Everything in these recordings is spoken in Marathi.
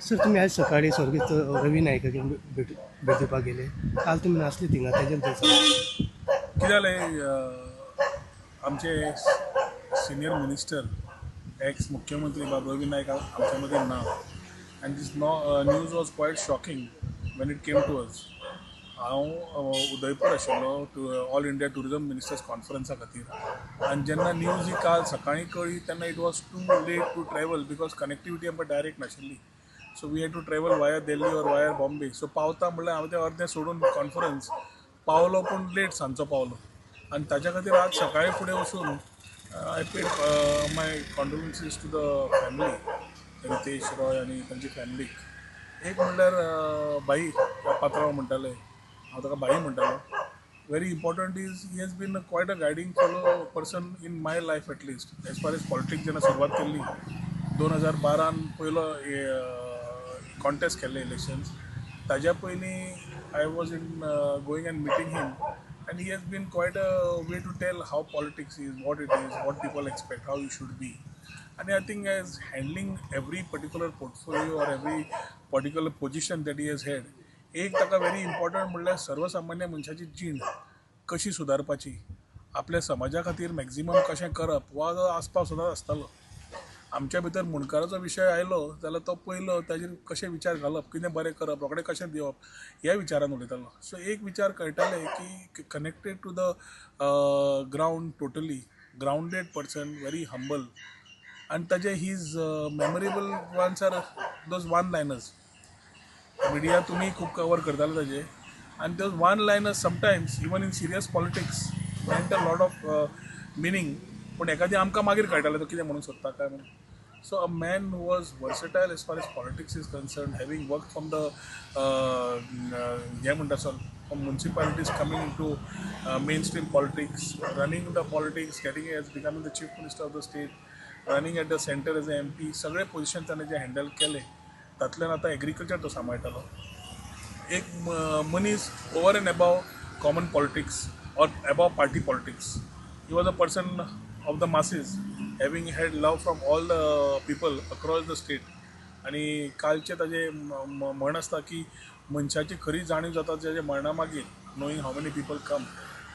सर तुम्ही आज सकाळी स्वर्गीय रवी नायकाक भेटोवपाक गेले. काल तुम्ही नासले थिंगा तेजें कितें जालें आमचे सिनियर मिनिस्टर एक्स मुख्यमंत्री बाब रवी नायक आमच्या मदीं ना and this news was quite shocking when it came to us. हांव उदयपूर आशिल्लो ऑल इंडिया टुरिजम मिनिस्टर्स कॉन्फरन्सा खातीर आनी जेन्ना न्यूज ही काल सकाळीं कळ्ळी तेन्ना it was too late to travel because connectivity आमकां डायरेक्ट नाशिल्ली. So we had to travel via Delhi or वाया बॉम्बे. सो पावता म्हणल्यार हांव तें अर्दें सोडून कॉन्फरन्स पावलो पूण लेट सांजचो पावलो आनी ताच्या खातीर आज सकाळी फुडें वचून I paid my condolences to the family Ritesh Roy आनी तांची फॅमिलीक. एक म्हणल्यार भाई पात्रांव म्हणटाले, हांव ताका भाई म्हणटालो. Very important is he has been quite a guiding follow person in my life at least as far as politics जेन्ना सुरवात केल्ली 2012 पयलो कॉन्टेस्ट केल्ले इलेक्शन्स. ताज्या पयलीं I was in going and meeting him, and he has been quite a way to tell how politics is, what people expect, how you should be. And I think as handling every particular portfolio or every particular position that he has had, एक ताका very important म्हणल्यार सर्वसामान्य मनशाची जीण कशी सुदारपाची, आपल्या समाजा खातीर मॅक्झिमम कशें करप वा आसपाव सदांच आसतालो. आमच्या भितर मुणकाराचो विशय आयलो जाल्यार तो पयलो ताजेर कशें विचार घालप, कितें बरें करप, रोखडें कशें दिवप ह्या विचारान उलयतालो. सो एक विचार कळटाले की connected to the ground totally grounded person, very humble. आनी ताजे his memorable ones are those one liners. Media तुमी खूब कवर करताले ताजे आनी those one liners sometimes even in serious politics meant a lot of meaning. पूण एखादी आमकां मागीर कळटालें तो कितें म्हणून सोदता काय म्हणून. So a man who was versatile as far as politics is concerned, having worked from the from municipalities coming into mainstream politics, running the politics, becoming the chief minister of the state, running at the center as a MP, सगळे पोजिशन ताणें जे हँडल केले तातूंतल्यान आतां एग्रीकल्चर तो सांबाळटालो. एक मनीस over end above common politics or above party politics. He was a person of the masses, having had love from all the people across the state. आणि कालचे ताजे म्हण आसता की मनशाची खरी जाणीव जाता ताजे मरणा मागीर, knowing how many people come.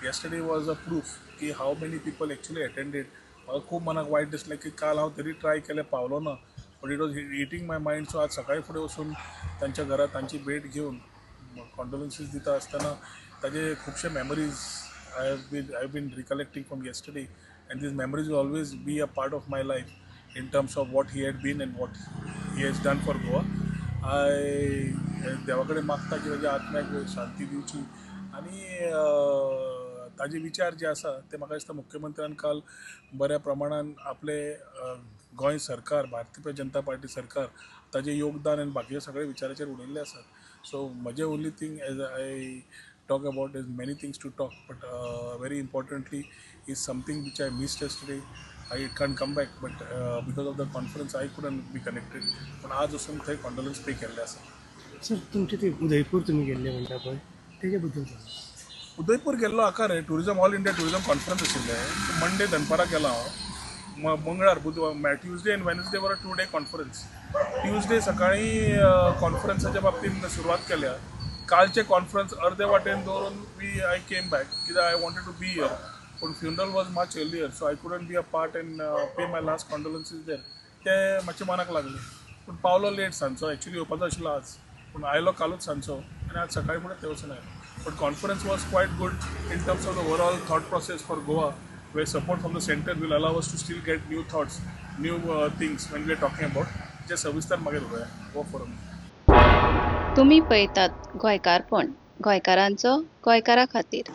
Yesterday was a proof की how many people actually attended. म्हाका खूब मनाक वायट दिसलें की काल हांव तरी ट्राय केलें पावलो ना, but it was hitting my mind. So आज सकाळी फुडें वचून तांच्या घरा तांची भेट घेवन कॉन्डोलन्सीस दिता आसतना ताजे खुबशे memories I have been recollecting from yesterday, and these memories will always be a part of my life in terms of what he had been and what he has done for Goa. देवा कडेन मागता की ताज्या आत्म्याक शांती दिवची आनी ताजे विचार जे आसा ते म्हाका दिसता मुख्यमंत्र्यान काल बऱ्या प्रमाणान आपले गोंय सरकार, भारतीय जनता पार्टी सरकार ताजे योगदान आनी बाकीचे सगळे विचाराचेर उडयल्ले आसात. सो म्हजें only thing as I talk about is many things to talk, but very importantly is something which I missed yesterday. I can't come back, but because of the conference I couldn't be connected. पण आज वचून थंय कॉन्डोलन्स पे केल्ले आसा. सर तुमचे ते उदयपूर तुमी गेल्ले म्हणटा पळय तेजे बद्दल उदयपूर गेल्लो हाका रे tourism all India tourism conference आशिल्ले. मंडे दनपारां गेलो हांव, मंगळार बुधवार ट्युजडे एंड वेनसडे वर 2 डे कॉन्फरन्स. ट्युजडे सकाळीं कॉन्फरन्साच्या बाबतींत सुरवात केल्या. कालचे कॉन्फरन्स अर्दे वाटेन दवरून आय केम बॅक कित्याक I wanted to be here, पूण funeral was much earlier, so I couldn't be a part and pay my last condolences there. ते मातशें मनाक लागलें. पूण पावलो लेट सांजचो, एक्चुली येवपाचो आशिल्लो आज, पूण आयलो कालूच सांजचो आनी आज सकाळी फुडें ते वचून आयलो. But conference was quiet good in terms of the overall thought process for Goa, where support from the center will allow us to still get new thoughts, new things when we are talking about. जे सविस्तर मागीर उलोवया हो फोरम. तुम्ही पळयतात गोंयकारपण, गोंयकारांचो गोंयकारा खातीर.